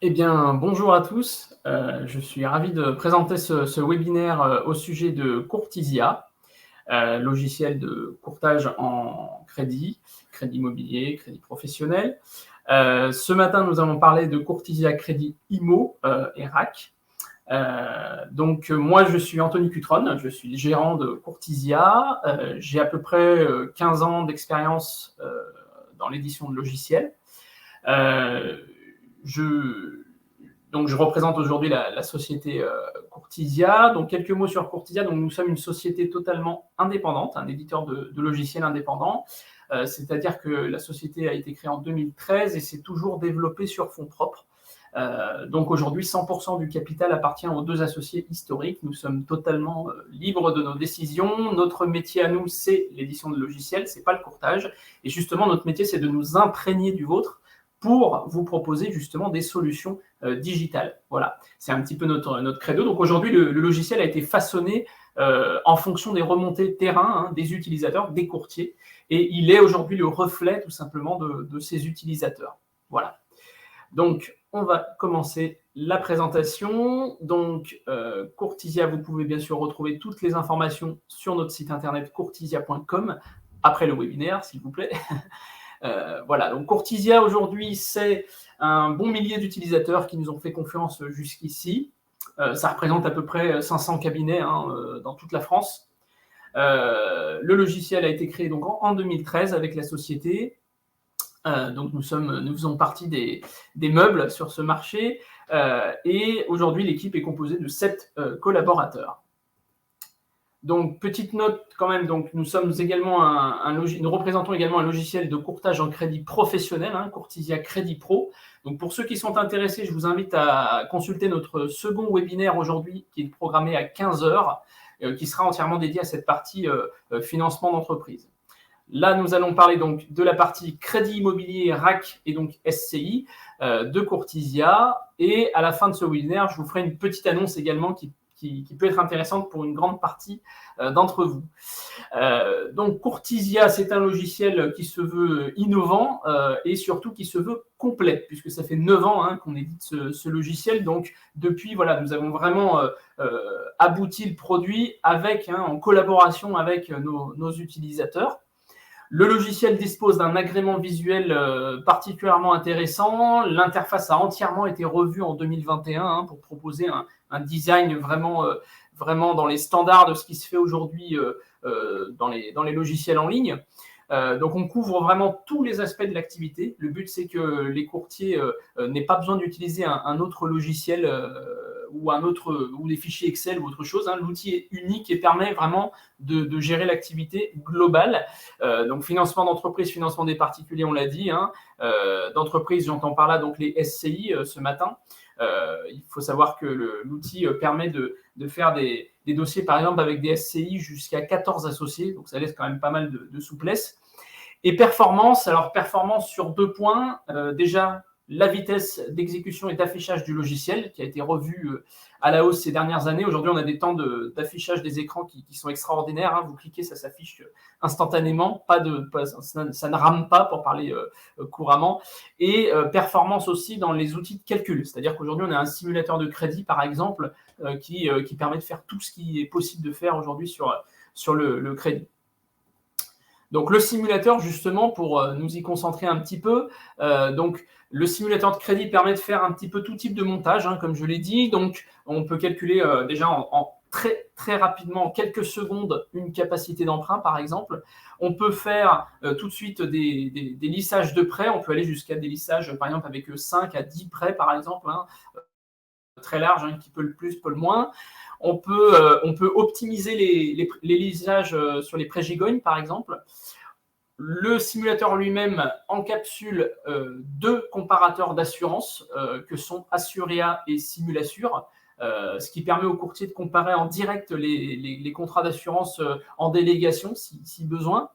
Eh bien, bonjour à tous. Je suis ravi de présenter ce webinaire au sujet de Courtisia, logiciel de courtage en crédit immobilier, crédit professionnel. Ce matin, nous allons parler de Courtisia Crédit IMO et RAC. Donc, moi, je suis Anthony Cutron, je suis gérant de Courtisia. J'ai à peu près 15 ans d'expérience dans l'édition de logiciels. Donc, je représente aujourd'hui la société Courtisia. Donc, quelques mots sur Courtisia. Donc, nous sommes une société totalement indépendante, un éditeur de logiciels indépendant. C'est-à-dire que la société a été créée en 2013 et s'est toujours développée sur fonds propres. Donc aujourd'hui, 100% du capital appartient aux deux associés historiques. Nous sommes totalement libres de nos décisions. Notre métier à nous, c'est l'édition de logiciels, c'est pas le courtage. Et justement, notre métier, c'est de nous imprégner du vôtre pour vous proposer justement des solutions digitales. Voilà, c'est un petit peu notre credo. Donc aujourd'hui, le logiciel a été façonné en fonction des remontées terrain des utilisateurs, des courtiers, et il est aujourd'hui le reflet tout simplement de ces utilisateurs. Voilà. Donc, on va commencer la présentation. Donc, Courtisia, vous pouvez bien sûr retrouver toutes les informations sur notre site internet courtisia.com après le webinaire, s'il vous plaît. Voilà, donc Courtisia aujourd'hui, c'est un bon millier d'utilisateurs qui nous ont fait confiance jusqu'ici. Ça représente à peu près 500 cabinets dans toute la France. Le logiciel a été créé donc en 2013 avec la société. Donc nous faisons partie des meubles sur ce marché et aujourd'hui l'équipe est composée de 7 collaborateurs. Donc petite note quand même, donc nous sommes également nous représentons également un logiciel de courtage en crédit professionnel, Courtisia Crédit Pro. Donc pour ceux qui sont intéressés, je vous invite à consulter notre second webinaire aujourd'hui qui est programmé à 15h, qui sera entièrement dédié à cette partie financement d'entreprise. Là, nous allons parler donc de la partie crédit immobilier RAC et donc SCI de Courtisia. Et à la fin de ce webinaire, je vous ferai une petite annonce également qui peut être intéressante pour une grande partie d'entre vous. Donc Courtisia, c'est un logiciel qui se veut innovant et surtout qui se veut complet, puisque ça fait 9 ans qu'on édite ce logiciel. Donc depuis, voilà, nous avons vraiment abouti le produit en collaboration avec nos utilisateurs. Le logiciel dispose d'un agrément visuel particulièrement intéressant. L'interface a entièrement été revue en 2021 pour proposer un design vraiment dans les standards de ce qui se fait aujourd'hui dans les logiciels en ligne. Donc on couvre vraiment tous les aspects de l'activité. Le but, c'est que les courtiers n'aient pas besoin d'utiliser un autre logiciel ou des fichiers Excel ou autre chose. L'outil est unique et permet vraiment de gérer l'activité globale. Donc financement d'entreprise, financement des particuliers, on l'a dit. D'entreprise, j'entends par là donc les SCI ce matin. Il faut savoir que l'outil permet de faire des dossiers, par exemple, avec des SCI jusqu'à 14 associés. Donc ça laisse quand même pas mal de souplesse. Et performance, alors performance sur 2 points. Déjà, la vitesse d'exécution et d'affichage du logiciel qui a été revue à la hausse ces dernières années. Aujourd'hui, on a des temps d'affichage des écrans qui sont extraordinaires. Vous cliquez, ça s'affiche instantanément. Ça ne rame pas, pour parler couramment. Et performance aussi dans les outils de calcul. C'est-à-dire qu'aujourd'hui, on a un simulateur de crédit, par exemple, qui permet de faire tout ce qui est possible de faire aujourd'hui sur le crédit. Donc le simulateur, justement, pour nous y concentrer un petit peu, donc le simulateur de crédit permet de faire un petit peu tout type de montage, comme je l'ai dit. Donc on peut calculer déjà en très, très rapidement, en quelques secondes, une capacité d'emprunt, par exemple. On peut faire tout de suite des lissages de prêts. On peut aller jusqu'à des lissages, par exemple, avec 5 à 10 prêts, par exemple, très large, qui peut le plus, peut le moins. On peut optimiser les lissages sur les prêts gigognes, par exemple. Le simulateur lui-même encapsule 2 comparateurs d'assurance que sont Assurea et Simulassure, ce qui permet aux courtiers de comparer en direct les contrats d'assurance en délégation si besoin.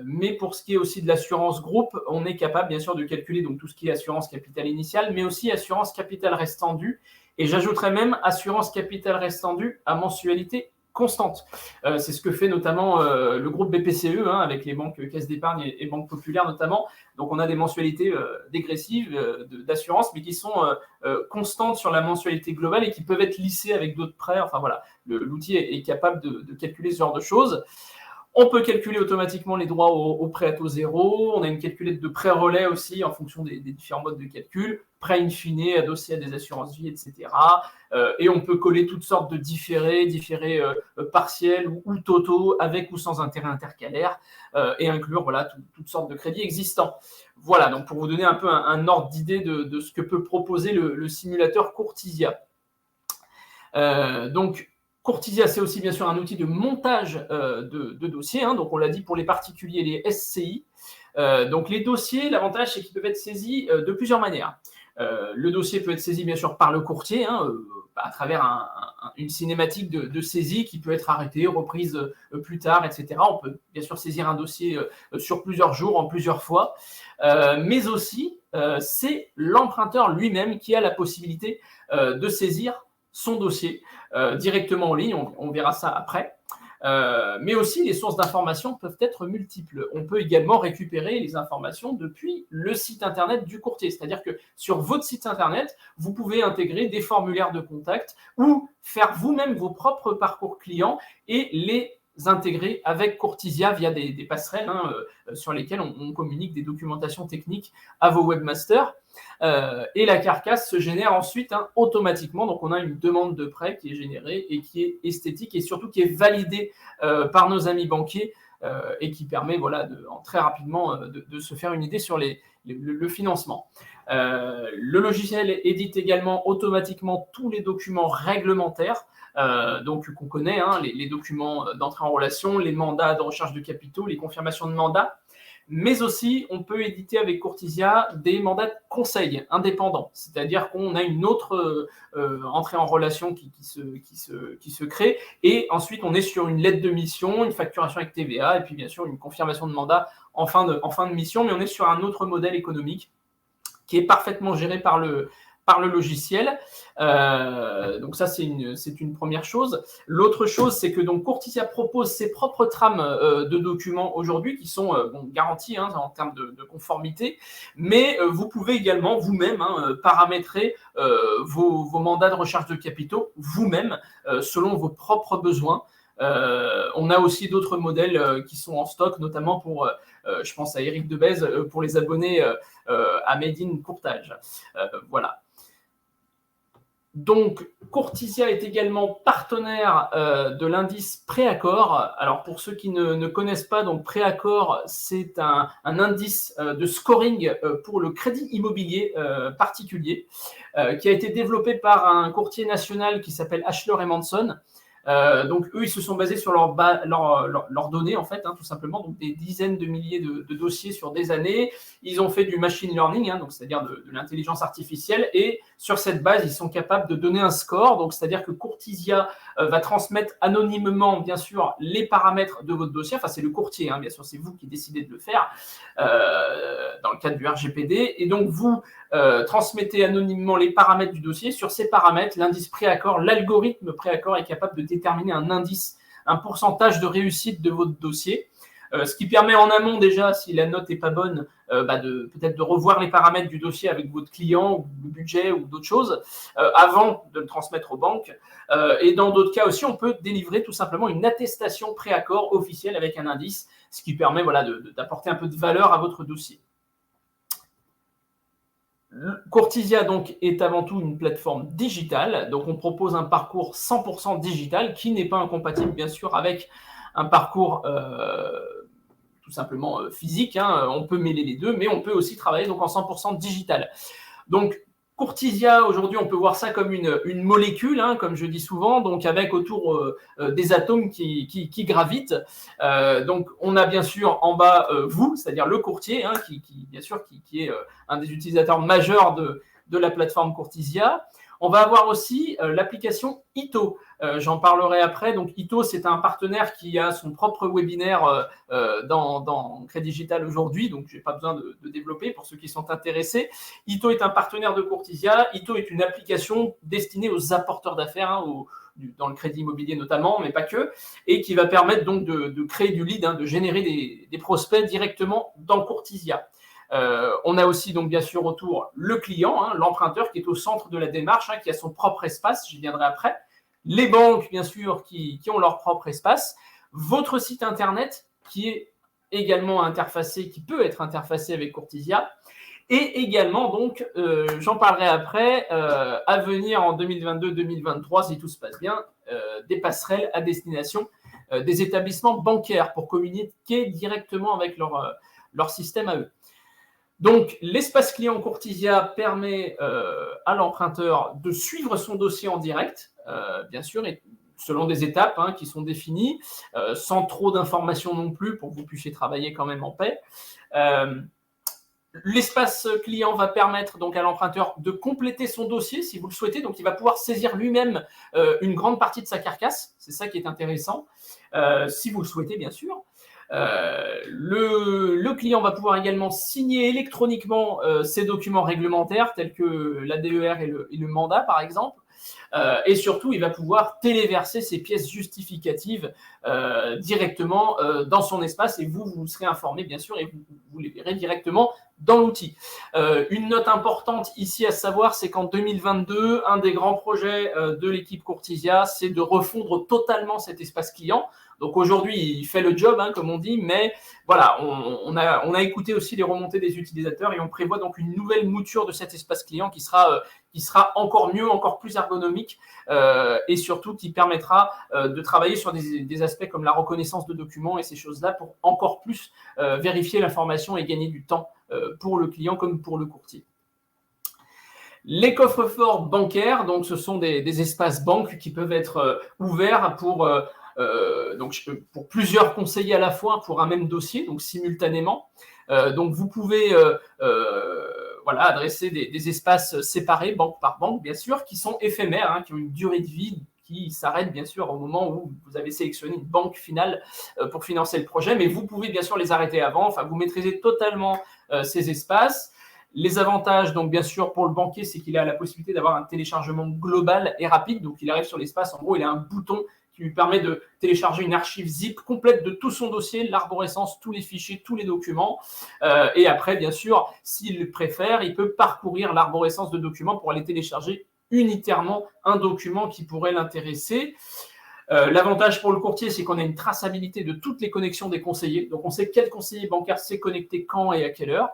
Mais pour ce qui est aussi de l'assurance groupe, on est capable bien sûr de calculer donc tout ce qui est assurance capital initial, mais aussi assurance capital restant dû. Et j'ajouterais même assurance capital restant dû à mensualité constante. C'est ce que fait notamment le groupe BPCE, avec les banques Caisse d'Épargne et Banque Populaire notamment. Donc, on a des mensualités dégressives d'assurance, mais qui sont constantes sur la mensualité globale et qui peuvent être lissées avec d'autres prêts. Enfin, voilà, l'outil est capable de calculer ce genre de choses. On peut calculer automatiquement les droits au prêt à taux zéro. On a une calculette de prêt relais aussi en fonction des différents modes de calcul. Prêt in fine, adossé à des assurances vie, etc. Et on peut coller toutes sortes de différés partiels ou totaux, avec ou sans intérêt intercalaire, et inclure toutes sortes de crédits existants. Voilà, donc pour vous donner un peu un ordre d'idée de ce que peut proposer le simulateur Courtisia. Donc, Courtisia, c'est aussi bien sûr un outil de montage de dossiers. Donc, on l'a dit pour les particuliers, les SCI. Donc, les dossiers, l'avantage, c'est qu'ils peuvent être saisis de plusieurs manières. Le dossier peut être saisi bien sûr par le courtier, à travers une cinématique de saisie qui peut être arrêtée, reprise plus tard, etc. On peut bien sûr saisir un dossier sur plusieurs jours, en plusieurs fois. Mais aussi, c'est l'emprunteur lui-même qui a la possibilité de saisir son dossier directement en ligne, on verra ça après. Mais aussi, les sources d'informations peuvent être multiples. On peut également récupérer les informations depuis le site internet du courtier. C'est-à-dire que sur votre site internet, vous pouvez intégrer des formulaires de contact ou faire vous-même vos propres parcours clients et les intégrer avec Courtisia via des passerelles sur lesquelles on communique des documentations techniques à vos webmasters. Et la carcasse se génère ensuite automatiquement. Donc, on a une demande de prêt qui est générée et qui est esthétique et surtout qui est validée par nos amis banquiers et qui permet très rapidement de se faire une idée sur le financement. Le logiciel édite également automatiquement tous les documents réglementaires donc qu'on connaît, les documents d'entrée en relation, les mandats de recherche de capitaux, les confirmations de mandats. Mais aussi, on peut éditer avec Courtisia des mandats de conseil indépendants, c'est-à-dire qu'on a une autre entrée en relation qui se crée, et ensuite on est sur une lettre de mission, une facturation avec TVA, et puis bien sûr une confirmation de mandat en fin de mission, mais on est sur un autre modèle économique qui est parfaitement géré par le logiciel. Donc ça, c'est une première chose. L'autre chose, c'est que donc Courtisia propose ses propres trames de documents aujourd'hui qui sont garantis en termes de conformité, mais vous pouvez également vous-même paramétrer vos mandats de recherche de capitaux vous-même selon vos propres besoins. On a aussi d'autres modèles qui sont en stock, notamment pour, je pense à Eric Debèze, pour les abonnés à Made in Courtage. Voilà. Donc, Courtisia est également partenaire de l'indice Préaccord. Alors, pour ceux qui ne connaissent pas, donc Préaccord, c'est un indice de scoring pour le crédit immobilier particulier qui a été développé par un courtier national qui s'appelle Ashler & Manson. Donc, eux, ils se sont basés sur leurs données, en fait, tout simplement, donc des dizaines de milliers de dossiers sur des années. Ils ont fait du machine learning, donc c'est-à-dire de l'intelligence artificielle, et sur cette base, ils sont capables de donner un score, donc c'est-à-dire que Courtisia va transmettre anonymement, bien sûr, les paramètres de votre dossier. Enfin, c'est le courtier, bien sûr, c'est vous qui décidez de le faire dans le cadre du RGPD, et donc vous transmettez anonymement les paramètres du dossier. Sur ces paramètres, l'indice Préaccord, l'algorithme Préaccord est capable de déterminer un indice, un pourcentage de réussite de votre dossier, ce qui permet en amont déjà, si la note n'est pas bonne, peut-être de revoir les paramètres du dossier avec votre client ou le budget ou d'autres choses avant de le transmettre aux banques. Et dans d'autres cas aussi, on peut délivrer tout simplement une attestation Préaccord officielle avec un indice, ce qui permet d'apporter un peu de valeur à votre dossier. Courtisia donc est avant tout une plateforme digitale, donc on propose un parcours 100% digital qui n'est pas incompatible bien sûr avec un parcours tout simplement physique, on peut mêler les deux, mais on peut aussi travailler donc en 100% digital. Donc Courtisia, aujourd'hui, on peut voir ça comme une molécule, comme je dis souvent, donc avec autour des atomes qui gravitent. Donc, on a bien sûr en bas vous, c'est-à-dire le courtier, bien sûr, qui est un des utilisateurs majeurs de la plateforme Courtisia. On va avoir aussi l'application Ito. J'en parlerai après. Donc, Ito, c'est un partenaire qui a son propre webinaire dans Crédit Digital aujourd'hui. Donc, je n'ai pas besoin de développer pour ceux qui sont intéressés. Ito est un partenaire de Courtisia. Ito est une application destinée aux apporteurs d'affaires, aux dans le crédit immobilier notamment, mais pas que, et qui va permettre donc de créer du lead, de générer des prospects directement dans Courtisia. On a aussi donc bien sûr autour le client, l'emprunteur qui est au centre de la démarche, qui a son propre espace, j'y viendrai après. Les banques bien sûr qui ont leur propre espace. Votre site internet qui est également interfacé, qui peut être interfacé avec Courtisia. Et également, donc, j'en parlerai après, à venir en 2022-2023, si tout se passe bien, des passerelles à destination des établissements bancaires pour communiquer directement avec leur système à eux. Donc, l'espace client Courtisia permet à l'emprunteur de suivre son dossier en direct, bien sûr, et selon des étapes qui sont définies, sans trop d'informations non plus, pour que vous puissiez travailler quand même en paix. L'espace client va permettre donc à l'emprunteur de compléter son dossier si vous le souhaitez. Donc, il va pouvoir saisir lui-même une grande partie de sa carcasse. C'est ça qui est intéressant, si vous le souhaitez, bien sûr. Le client va pouvoir également signer électroniquement ses documents réglementaires tels que l'ADER et le mandat, par exemple. Et surtout, il va pouvoir téléverser ses pièces justificatives directement dans son espace et vous serez informé, bien sûr, et vous les verrez directement dans l'outil. Une note importante ici à savoir, c'est qu'en 2022, un des grands projets de l'équipe Courtisia, c'est de refondre totalement cet espace client. Donc aujourd'hui, il fait le job, comme on dit, mais voilà, on a écouté aussi les remontées des utilisateurs et on prévoit donc une nouvelle mouture de cet espace client qui sera encore mieux, encore plus ergonomique et surtout qui permettra de travailler sur des aspects comme la reconnaissance de documents et ces choses-là pour encore plus vérifier l'information et gagner du temps pour le client comme pour le courtier. Les coffres-forts bancaires, donc ce sont des espaces banques qui peuvent être ouverts pour plusieurs conseillers à la fois pour un même dossier, donc simultanément. Donc vous pouvez adresser des espaces séparés, banque par banque, bien sûr, qui sont éphémères, qui ont une durée de vie qui s'arrête bien sûr au moment où vous avez sélectionné une banque finale pour financer le projet, mais vous pouvez bien sûr les arrêter avant. Enfin, vous maîtrisez totalement ces espaces. Les avantages, donc bien sûr, pour le banquier, c'est qu'il a la possibilité d'avoir un téléchargement global et rapide. Donc, il arrive sur l'espace, en gros, il a un bouton qui lui permet de télécharger une archive zip complète de tout son dossier, l'arborescence, tous les fichiers, tous les documents. Et après, bien sûr, s'il préfère, il peut parcourir l'arborescence de documents pour aller télécharger unitairement un document qui pourrait l'intéresser. L'avantage pour le courtier, c'est qu'on a une traçabilité de toutes les connexions des conseillers. Donc, on sait quel conseiller bancaire s'est connecté quand et à quelle heure.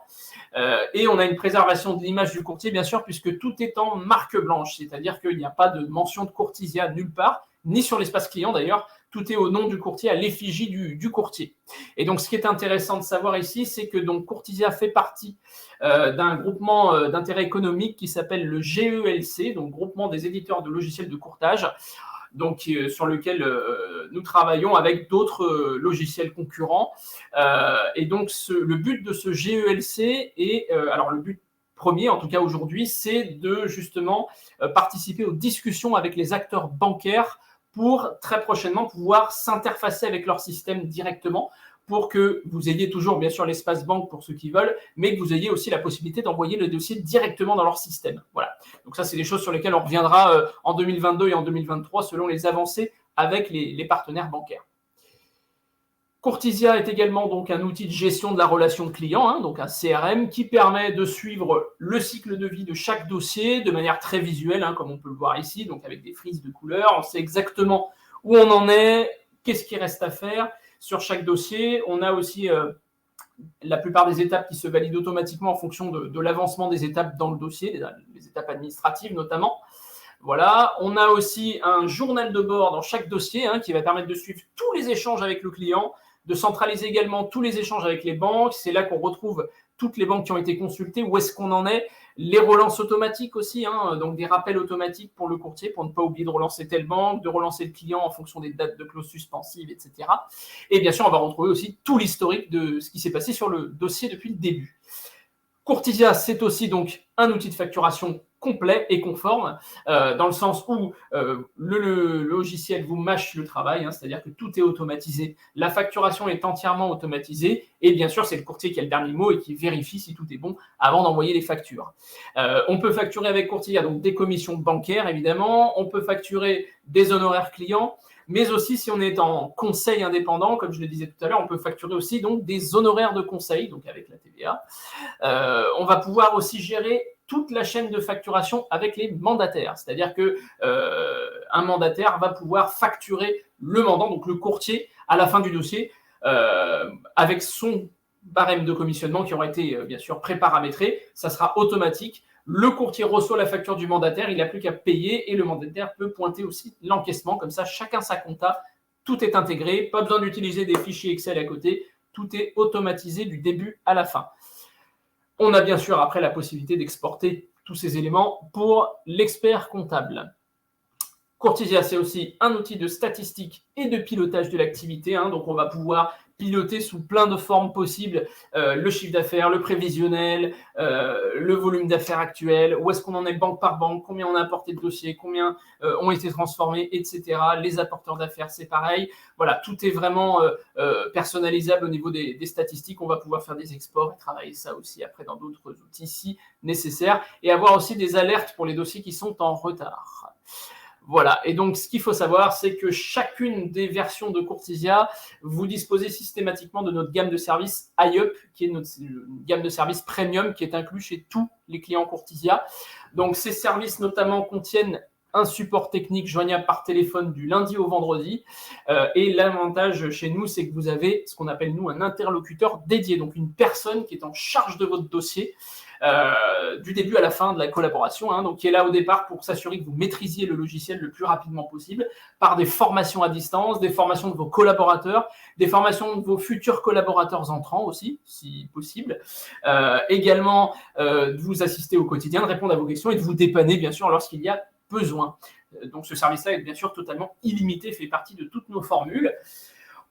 Et on a une préservation de l'image du courtier, bien sûr, puisque tout est en marque blanche. C'est-à-dire qu'il n'y a pas de mention de Courtisia nulle part, ni sur l'espace client d'ailleurs. Tout est au nom du courtier, à l'effigie du courtier. Et donc, ce qui est intéressant de savoir ici, c'est que donc, Courtisia fait partie d'un groupement d'intérêt économique qui s'appelle le GELC, donc Groupement des éditeurs de logiciels de courtage. Donc, sur lequel nous travaillons avec d'autres logiciels concurrents. Et donc, le but de ce GELC est, alors le but premier, en tout cas aujourd'hui, c'est de justement participer aux discussions avec les acteurs bancaires pour très prochainement pouvoir s'interfacer avec leur système directement pour que vous ayez toujours, bien sûr, l'espace banque pour ceux qui veulent, mais que vous ayez aussi la possibilité d'envoyer le dossier directement dans leur système. Voilà. Donc ça, c'est des choses sur lesquelles on reviendra en 2022 et en 2023 selon les avancées avec les partenaires bancaires. Courtisia est également donc un outil de gestion de la relation client, donc un CRM qui permet de suivre le cycle de vie de chaque dossier de manière très visuelle, comme on peut le voir ici, donc avec des frises de couleurs. On sait exactement où on en est, qu'est-ce qui reste à faire sur chaque dossier. On a aussi la plupart des étapes qui se valident automatiquement en fonction de l'avancement des étapes dans le dossier, les étapes administratives notamment. Voilà, on a aussi un journal de bord dans chaque dossier qui va permettre de suivre tous les échanges avec le client, de centraliser également tous les échanges avec les banques. C'est là qu'on retrouve toutes les banques qui ont été consultées, où est-ce qu'on en est, les relances automatiques aussi, donc des rappels automatiques pour le courtier pour ne pas oublier de relancer telle banque, de relancer le client en fonction des dates de clause suspensive, etc. Et bien sûr, on va retrouver aussi tout l'historique de ce qui s'est passé sur le dossier depuis le début. Courtisia, c'est aussi donc un outil de facturation complet et conforme, dans le sens où le logiciel vous mâche le travail, hein, c'est-à-dire que tout est automatisé, la facturation est entièrement automatisée, et bien sûr, c'est le courtier qui a le dernier mot et qui vérifie si tout est bon avant d'envoyer les factures. On peut facturer avec Courtisia donc des commissions bancaires, évidemment, on peut facturer des honoraires clients, mais aussi si on est en conseil indépendant, comme je le disais tout à l'heure, on peut facturer aussi donc des honoraires de conseil, donc avec la TVA. On va pouvoir aussi gérer toute la chaîne de facturation avec les mandataires, c'est-à-dire que un mandataire va pouvoir facturer le mandant, donc le courtier, à la fin du dossier, avec son barème de commissionnement qui aura été bien sûr préparamétré, ça sera automatique. Le courtier reçoit la facture du mandataire, il n'a plus qu'à payer et le mandataire peut pointer aussi l'encaissement. Comme ça, chacun sa compta, tout est intégré, pas besoin d'utiliser des fichiers Excel à côté, tout est automatisé du début à la fin. On a bien sûr après la possibilité d'exporter tous ces éléments pour l'expert comptable. Courtisia, c'est aussi un outil de statistique et de pilotage de l'activité. Donc, on va pouvoir piloter sous plein de formes possibles le chiffre d'affaires, le prévisionnel, le volume d'affaires actuel, où est-ce qu'on en est banque par banque, combien on a apporté de dossiers, combien ont été transformés, etc. Les apporteurs d'affaires, c'est pareil. Voilà, tout est vraiment personnalisable au niveau des statistiques. On va pouvoir faire des exports et travailler ça aussi après dans d'autres outils si nécessaire, et avoir aussi des alertes pour les dossiers qui sont en retard. Voilà, et donc ce qu'il faut savoir, c'est que chacune des versions de Courtisia, vous disposez systématiquement de notre gamme de services iUp, qui est notre gamme de services premium, qui est inclus chez tous les clients Courtisia. Donc ces services notamment contiennent un support technique joignable par téléphone du lundi au vendredi. Et l'avantage chez nous, c'est que vous avez ce qu'on appelle nous un interlocuteur dédié, donc une personne qui est en charge de votre dossier, du début à la fin de la collaboration, donc qui est là au départ pour s'assurer que vous maîtrisiez le logiciel le plus rapidement possible par des formations à distance, des formations de vos collaborateurs, des formations de vos futurs collaborateurs entrants aussi, si possible. Également, de vous assister au quotidien, de répondre à vos questions et de vous dépanner, bien sûr, lorsqu'il y a besoin. Donc, ce service-là est bien sûr totalement illimité, fait partie de toutes nos formules.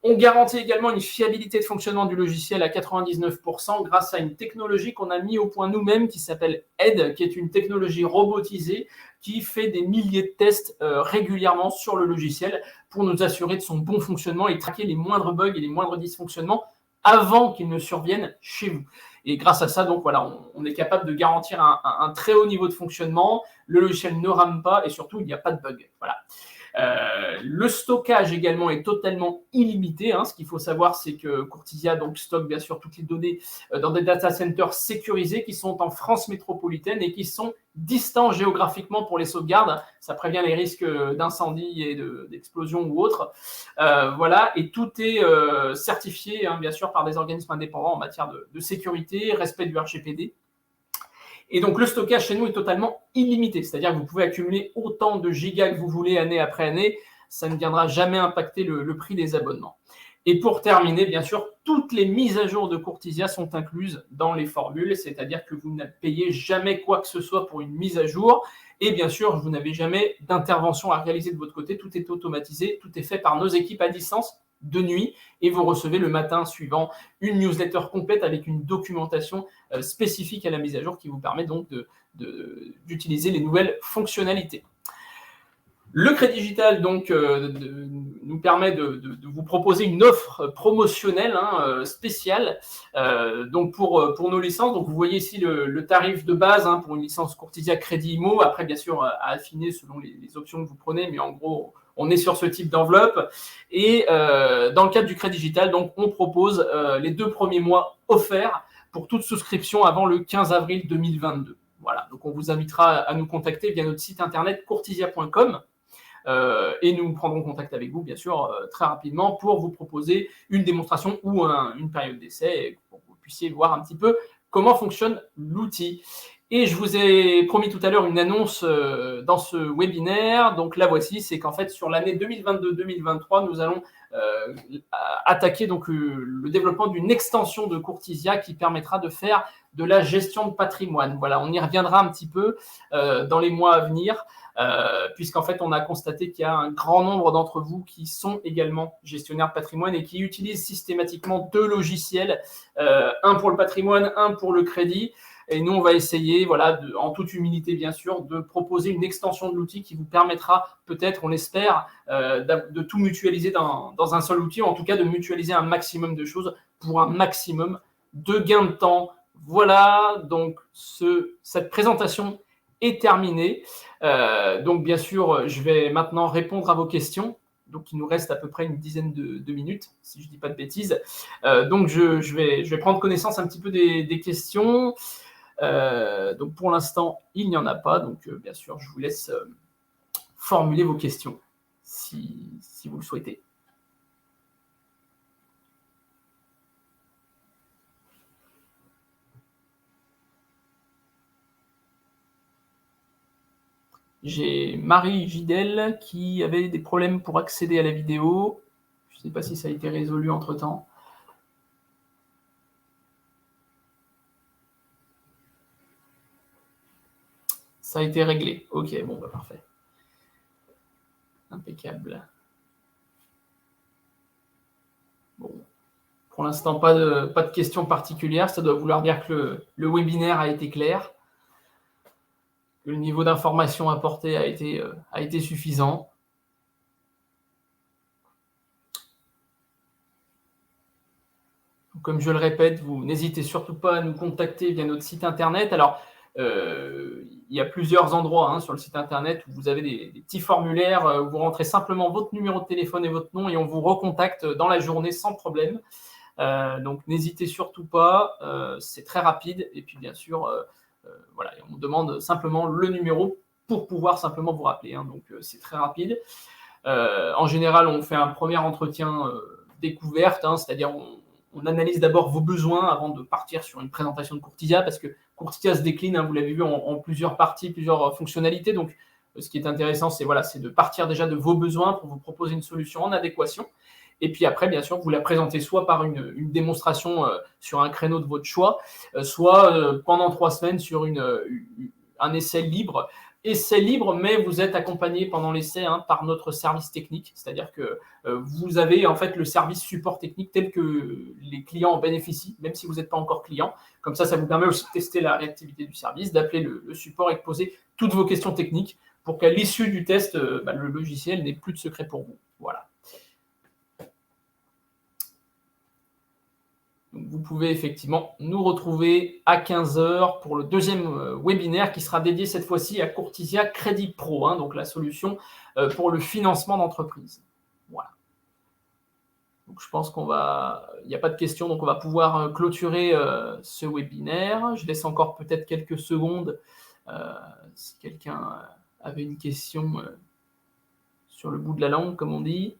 On garantit également une fiabilité de fonctionnement du logiciel à 99% grâce à une technologie qu'on a mis au point nous-mêmes qui s'appelle Aide, qui est une technologie robotisée qui fait des milliers de tests régulièrement sur le logiciel pour nous assurer de son bon fonctionnement et traquer les moindres bugs et les moindres dysfonctionnements avant qu'ils ne surviennent chez vous. Et grâce à ça, donc voilà, on est capable de garantir un très haut niveau de fonctionnement. Le logiciel ne rame pas et surtout, il n'y a pas de bug. Voilà. Le stockage également est totalement illimité. Ce qu'il faut savoir, c'est que Courtisia donc stocke bien sûr toutes les données dans des data centers sécurisés qui sont en France métropolitaine et qui sont distants géographiquement pour les sauvegardes. Ça prévient les risques d'incendie et d'explosion ou autre. Voilà, et tout est certifié bien sûr par des organismes indépendants en matière de sécurité, respect du RGPD. Et donc, le stockage chez nous est totalement illimité. C'est-à-dire que vous pouvez accumuler autant de gigas que vous voulez année après année. Ça ne viendra jamais impacter le prix des abonnements. Et pour terminer, bien sûr, toutes les mises à jour de Courtisia sont incluses dans les formules. C'est-à-dire que vous ne payez jamais quoi que ce soit pour une mise à jour. Et bien sûr, vous n'avez jamais d'intervention à réaliser de votre côté. Tout est automatisé. Tout est fait par nos équipes à distance de nuit et vous recevez le matin suivant une newsletter complète avec une documentation spécifique à la mise à jour qui vous permet donc d'utiliser les nouvelles fonctionnalités. Le Crédit Digital donc, nous permet de vous proposer une offre promotionnelle spéciale donc pour nos licences. Donc vous voyez ici le tarif de base pour une licence Courtisia Crédit Immo. Après, bien sûr, à affiner selon les options que vous prenez, mais en gros, on est sur ce type d'enveloppe. Et dans le cadre du Crédit Digital, donc, on propose les 2 premiers mois offerts pour toute souscription avant le 15 avril 2022. Voilà, donc on vous invitera à nous contacter via notre site internet courtisia.com. Et nous prendrons contact avec vous, bien sûr, très rapidement pour vous proposer une démonstration ou une période d'essai pour que vous puissiez voir un petit peu comment fonctionne l'outil. Et je vous ai promis tout à l'heure une annonce dans ce webinaire. Donc la voici, c'est qu'en fait, sur l'année 2022-2023, nous allons attaquer donc, le développement d'une extension de Courtisia qui permettra de faire de la gestion de patrimoine. Voilà, on y reviendra un petit peu dans les mois à venir. Puisqu'en fait, on a constaté qu'il y a un grand nombre d'entre vous qui sont également gestionnaires de patrimoine et qui utilisent systématiquement 2 logiciels, un pour le patrimoine, un pour le crédit. Et nous, on va essayer, voilà, en toute humilité bien sûr, de proposer une extension de l'outil qui vous permettra peut-être, on l'espère, de tout mutualiser dans un seul outil, ou en tout cas de mutualiser un maximum de choses pour un maximum de gains de temps. Voilà, donc cette présentation est terminée. Donc bien sûr, je vais maintenant répondre à vos questions. Donc il nous reste à peu près une dizaine de minutes, si je ne dis pas de bêtises. Donc je vais prendre connaissance un petit peu des questions. Donc pour l'instant, il n'y en a pas. Donc bien sûr, je vous laisse formuler vos questions si vous le souhaitez. J'ai Marie Gidel qui avait des problèmes pour accéder à la vidéo. Je ne sais pas si ça a été résolu entre-temps. Ça a été réglé. Ok, bon, bah parfait. Impeccable. Bon. Pour l'instant, pas de questions particulières. Ça doit vouloir dire que le webinaire a été clair, que le niveau d'information apporté a été suffisant. Comme je le répète, vous n'hésitez surtout pas à nous contacter via notre site internet. Alors, il y a plusieurs endroits sur le site internet où vous avez des petits formulaires où vous rentrez simplement votre numéro de téléphone et votre nom et on vous recontacte dans la journée sans problème. Donc, n'hésitez surtout pas, c'est très rapide. Et puis, bien sûr, voilà, on demande simplement le numéro pour pouvoir simplement vous rappeler. Donc, c'est très rapide. En général, on fait un premier entretien découverte, c'est-à-dire on analyse d'abord vos besoins avant de partir sur une présentation de Courtisia, parce que Courtisia se décline, vous l'avez vu, en plusieurs parties, plusieurs fonctionnalités. Donc, ce qui est intéressant, c'est de partir déjà de vos besoins pour vous proposer une solution en adéquation. Et puis après, bien sûr, vous la présentez soit par une démonstration sur un créneau de votre choix, soit pendant 3 semaines sur un essai libre. Essai libre, mais vous êtes accompagné pendant l'essai par notre service technique, c'est-à-dire que vous avez en fait le service support technique tel que les clients en bénéficient, même si vous n'êtes pas encore client. Comme ça vous permet aussi de tester la réactivité du service, d'appeler le support et de poser toutes vos questions techniques pour qu'à l'issue du test, le logiciel n'ait plus de secret pour vous. Voilà. Donc, vous pouvez effectivement nous retrouver à 15h pour le deuxième webinaire qui sera dédié cette fois-ci à Courtisia Crédit Pro, donc la solution pour le financement d'entreprise. Voilà. Donc, je pense il n'y a pas de questions, donc on va pouvoir clôturer ce webinaire. Je laisse encore peut-être quelques secondes si quelqu'un avait une question sur le bout de la langue, comme on dit.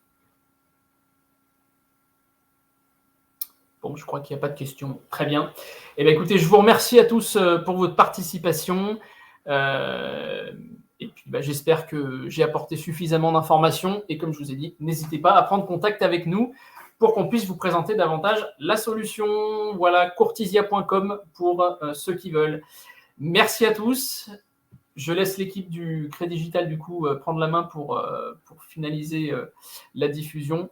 Bon, je crois qu'il n'y a pas de questions. Très bien. Eh bien, écoutez, je vous remercie à tous pour votre participation. Et puis, j'espère que j'ai apporté suffisamment d'informations. Et comme je vous ai dit, n'hésitez pas à prendre contact avec nous pour qu'on puisse vous présenter davantage la solution. Voilà, courtisia.com pour ceux qui veulent. Merci à tous. Je laisse l'équipe du Crédit Digital, du coup, prendre la main pour finaliser la diffusion.